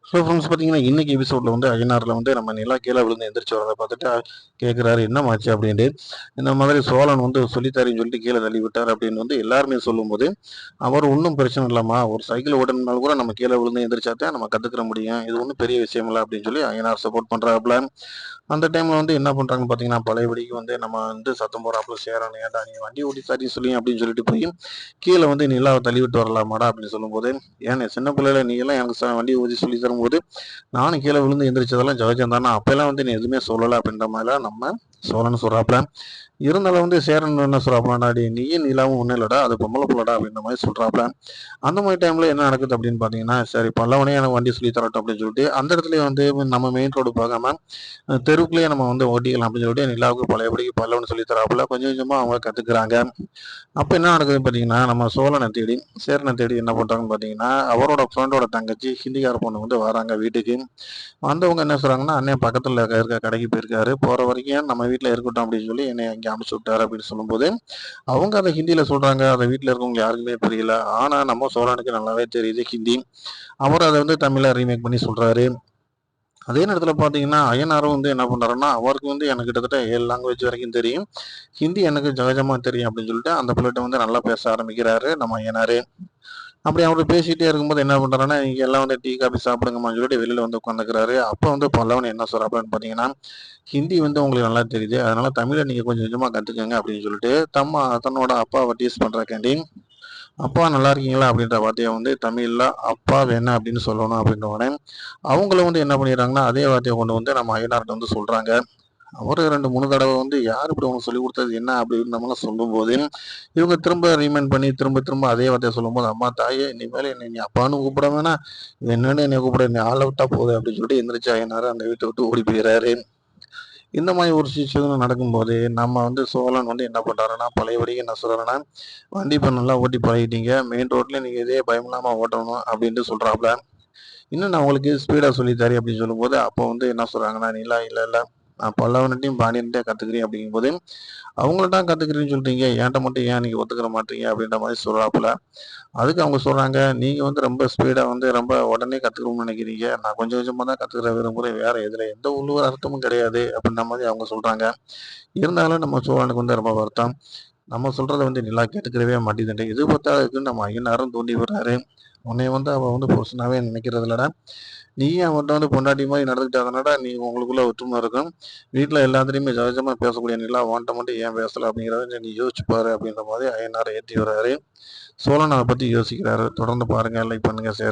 So friends பார்த்தீங்கன்னா, இன்னைக்கு எபிசோட்ல வந்து அய்யனார்ல வந்து நம்ம நிலா கீழ விழுந்து எந்திரிச்சு வரத பார்த்துட்டு கேட்குறாரு, "என்னமாச்சு?" அப்படின்ட்டு. இந்த மாதிரி சோழன் வந்து சொல்லித்தரேன்னு சொல்லிட்டு கீழ தள்ளி விட்டார் அப்படின்னு வந்து எல்லாருமே சொல்லும்போது, அவர் "ஒண்ணும் பிரச்சனை இல்லம்மா. ஒரு சைக்கிள் ஓட்டணும்னாலும் கூட நம்ம கீழ விழுந்து எந்திரிச்சா தான் நம்ம கத்துக்கிற முடியும். இது ஒண்ணும் பெரிய விஷயம் இல்ல." அப்படின்னு சொல்லி அய்யனார் சப்போர்ட் பண்றாப்புல. அந்த டைம்ல வந்து என்ன பண்றாங்கன்னு பார்த்தீங்கன்னா, பழையபடிக்கு வந்து நம்ம வந்து சத்தம் போடுறாப்புல, "சேரன் ஏன்டா நீ வண்டி ஓட்டி சரி சொல்லி" அப்படின்னு சொல்லிட்டு போய் கீழ வந்து "நிலாவ தள்ளிவிட்டு வரலாமாடா?" அப்படின்னு சொல்லும்போது, "ஏன் சின்ன பிள்ளையில நீ எல்லாம் எனக்கு வண்டி ஓட்டி சொல்லி தரும்போது, நானும் கீழ விழுந்து எந்திரிச்சதெல்லாம் சகஜம் தானே. அப்பல்லாம் வந்து நீ எதுவுமே சொல்லல." அப்படின்ற மாரிலாம் நம்ம சோழன் சொல்றாப்புல. இருந்தாலும் வந்து சேரன் என்ன சொல்றாப்புலன்னா, "டேய் நீயும் நிலாவும் ஒண்ணும் இல்லடா. அது பொம்பள புள்ளடா." அப்படின்ற மாரி சொல்றாப்புல. அந்த மாரி டைம்ல என்ன நடக்குது அப்படின்னு பார்த்தீங்கன்னா, சரி பல்லவனே எனக்கு வண்டி சொல்லி தரட்டும் அப்படின்னு சொல்லிட்டு, அந்த இடத்துலயே வந்து நம்ம மெயின் ரோடு போகாம தெருவுக்குள்ளேயே நம்ம வந்து ஓட்டிக்கலாம் அப்படின்னு சொல்லிட்டு நிலாவுக்கு பழையபடிக்கு பல்லவன் சொல்லி தராப்புல. கொஞ்சம் கொஞ்சமா அவங்க கத்துக்கிறாங்க. அப்ப என்ன நடக்குதுன்னு பார்த்தீங்கன்னா, நம்ம சோழன தேடி, சேரன தேடி என்ன பண்றாங்கன்னு பார்த்தீங்கன்னா, அவரோட ஃப்ரெண்டோட தங்கச்சி ஹிந்திக்கார பொண்ணு வந்து வராங்க வீட்டுக்கு. வந்தவங்க என்ன சொல்றாங்கன்னா, "அண்ணன் பக்கத்துல இருக்க கடைக்கு போயிருக்காரு. போற வரைக்கும் நம்ம வீட்ல இருக்கட்டும் அப்படின்னு சொல்லி என்னைய இங்க அனுப்பிச்சு விட்டாரு." அப்படின்னு சொல்லும்போது, அவங்க அத ஹிந்தியில சொல்றாங்க. அத வீட்ல இருக்கவங்க யாருக்குமே புரியல. ஆனா நம்ம சோழனுக்கு நல்லாவே தெரியுது ஹிந்தி. அவர் அத வந்து தமிழ்ல ரீமேக் பண்ணி சொல்றாரு. அதே நேரத்துல பார்த்தீங்கன்னா, அய்யனாரும் வந்து என்ன பண்றாருன்னா, அவருக்கு வந்து எனக்கு கிட்டத்தட்ட 7 லாங்குவேஜ் வரைக்கும் தெரியும். ஹிந்தி எனக்கு சகஜமா தெரியும் அப்படின்னு சொல்லிட்டு, அந்த பிள்ளைட்ட வந்து நல்லா பேச ஆரம்பிக்கிறாரு நம்ம அய்யனாரு. அப்படி அவரு பேசிட்டே இருக்கும்போது என்ன பண்றாருன்னா, "நீங்க எல்லாம் வந்து டீ, காபி சாப்பிடுங்கம்மான்னு" சொல்லிட்டு வெளியில வந்து உட்காந்துக்கிறாரு. அப்ப வந்து பல்லவன் என்ன சொல்றாப்புலன்னு பார்த்தீங்கன்னா, "ஹிந்தி வந்து உங்களுக்கு நல்லா தெரியுது. அதனால தமிழ நீங்க கொஞ்சம் கொஞ்சமா கத்துக்கங்க" அப்படின்னு சொல்லிட்டு, தன்னோட அப்பாவ டீஸ் பண்றக்காண்டி, "அப்பா நல்லா இருக்கீங்களா?" அப்படின்ற வார்த்தைய வந்து தமிழ்ல "அப்பா வேணா" அப்படின்னு சொல்லணும் அப்படின்ன உடனே, அவங்களும் வந்து என்ன பண்ணிடுறாங்கன்னா, அதே வார்த்தைய கொண்டு வந்து நம்ம அய்யனார்ட்ட வந்து சொல்றாங்க. அவரு 2, 3 தடவ வந்து "யார் இப்படி உனக்கு சொல்லிக் குடுத்தது என்ன?" அப்படின்னு நம்மலாம் சொல்லும்போது, இவங்க திரும்ப ரீமைண்ட் பண்ணி திரும்ப திரும்ப அதே வார்த்தைய சொல்லும்போது, "அம்மா தாயே இனிமேல் என்னை நீ அப்பான்னு கூப்பிட வேணாம். என்னன்னு என்னைய கூப்பிடு. என்னை ஆள விட்டா போதும்." அப்படின்னு சொல்லிட்டு எந்திரிச்சு அய்யனாரு அந்த வீட்ட விட்டு ஓடி போயிறாரு. இந்த மாரி ஒரு சிச்சுவேஷன் நடக்கும்போது, நம்ம வந்து சோழன் வந்து என்ன பண்றாருன்னா, பழையபடிக்கு என்ன சொல்றாருன்னா, "வண்டி இப்ப நல்லா ஓட்டி பழகிட்டீங்க. மெயின் ரோட்ல நீங்க இதே பயம் இல்லாம ஓட்டணும்." அப்படின்ட்டு சொல்றாப்புல. "இன்னும் நான் உங்களுக்கு ஸ்பீடா சொல்லி தரேன்." அப்படின்னு சொல்லும்போது, அப்போ வந்து என்ன சொல்றாங்கன்னா, "நிலா இல்ல, இல்ல. நான் பல்லவன்ட்டயும், பாண்டியன்ட்டயும் கத்துக்கிறேன்." அப்படிங்கும்போது, "அவங்கள்ட்ட கத்துக்கிறேன்னு சொல்றீங்க. என்ட்ட மட்டும் ஏன் நீங்க ஒத்துக்கிற மாட்றீங்க?" அப்படின்ற மாரி சொல்றாப்புல. அதுக்கு அவங்க சொல்றாங்க, "நீங்க வந்து ரொம்ப ஸ்பீடா வந்து ரொம்ப உடனே கத்துக்கணும்னு நினைக்கிறீங்க. நான் கொஞ்சம் கொஞ்சமா தான் கத்துக்கிற விரும்புறேன். வேற எதுல எந்த உள்ளூர் அர்த்தமும் கிடையாது." அப்படின்ற மாரி அவங்க சொல்றாங்க. இருந்தாலும் நம்ம சோழனுக்கு வந்து ரொம்ப வருத்தம். நம்ம சொல்றத வந்து நிலா கேட்டுக்கிறவே மாட்டேங்குதுன்ட்டு. இது பத்தாததுக்கு நம்ம ஐயனாரும் தூண்டி விடுறாரு. "உன்னைய வந்து அவ வந்து புருஷனாவே நினைக்கிறது இல்லடா. நீயும் அவன்ட்ட வந்து பொண்டாட்டி மாரி நடந்துக்கிட்டா தானடா நீ உங்களுக்குள்ள ஒற்றுமை இருக்கும். வீட்ல எல்லாத்துட்டயுமே சகஜமா பேசக்கூடிய நிலா உன்ட்ட மட்டும் ஏன் பேசல அப்படிங்கிறத நீ யோசிச்சு பாரு." அப்படின்ற மாரி அய்யனார் ஏத்தி விடுறாரு. சோழன் அத பத்தி யோசிக்கிறாரு. தொடர்ந்து பாருங்க. லைக் பண்ணுங்க. ஷேர்